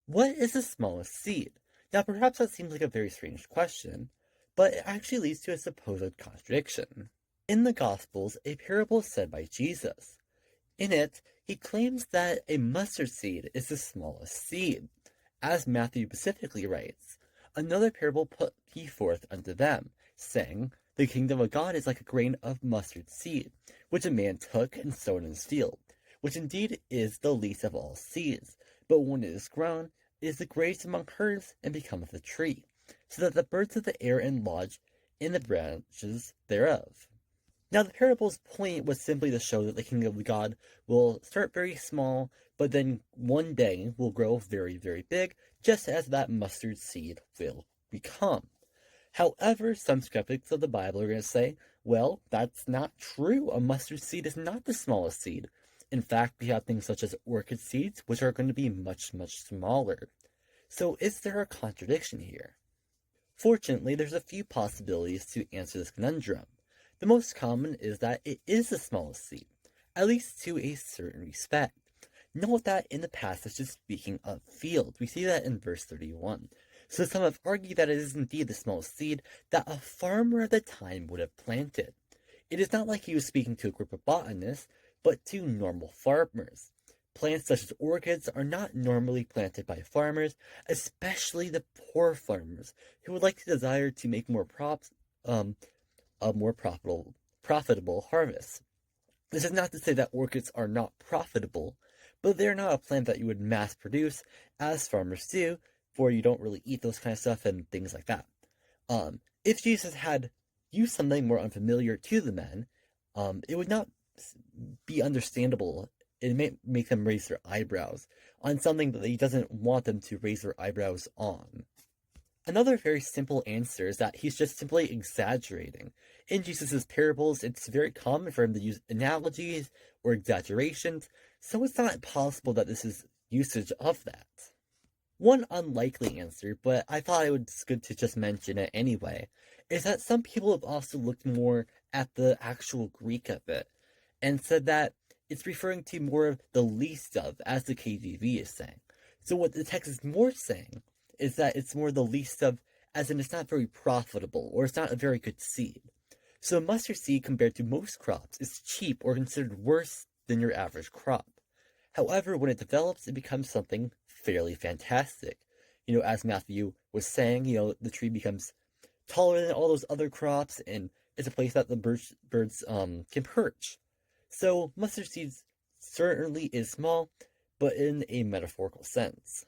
What is the smallest seed? Now, perhaps that seems like a very strange question, but it actually leads to a supposed contradiction. In the Gospels, a parable is said by Jesus. In it, he claims that a mustard seed is the smallest seed. As Matthew specifically writes, another parable put he forth unto them, saying, The kingdom of God is like a grain of mustard seed, which a man took and sowed in his field, which indeed is the least of all seeds, but when it is grown, it is the greatest among herbs, and becometh a tree, so that the birds of the air lodge in the branches thereof. Now, the parable's point was simply to show that the kingdom of God will start very small, but then one day will grow very, very big, just as that mustard seed will become. However, some skeptics of the Bible are going to say, well, that's not true. A mustard seed is not the smallest seed. In fact, we have things such as orchid seeds, which are going to be much, much smaller. So, is there a contradiction here? Fortunately, there's a few possibilities to answer this conundrum. The most common is that it is the smallest seed, at least to a certain respect. Note that in the passage is speaking of fields. We see that in verse 31. So some have argued that it is indeed the smallest seed that a farmer at the time would have planted. It is not like he was speaking to a group of botanists, but to normal farmers. Plants such as orchids are not normally planted by farmers, especially the poor farmers who would like to desire to make more crops, a more profitable harvest. This is not to say that orchids are not profitable, but they're not a plant that you would mass produce as farmers do, for you don't really eat those kind of stuff and things like that. If Jesus had used something more unfamiliar to the men, it would not be understandable. It may make them raise their eyebrows on something that he doesn't want them to raise their eyebrows on. Another very simple answer is that he's just simply exaggerating. In Jesus' parables, it's very common for him to use analogies or exaggerations, so it's not possible that this is usage of that. One unlikely answer, but I thought it was good to just mention it anyway, is that some people have also looked more at the actual Greek of it, and said that it's referring to more of the least of, as the KJV is saying. So what the text is more saying is that it's more the least of, as in it's not very profitable, or it's not a very good seed. So mustard seed, compared to most crops, is cheap or considered worse than your average crop. However, when it develops, it becomes something fairly fantastic. As Matthew was saying, the tree becomes taller than all those other crops, and it's a place that the birds can perch. So mustard seeds certainly is small, but in a metaphorical sense.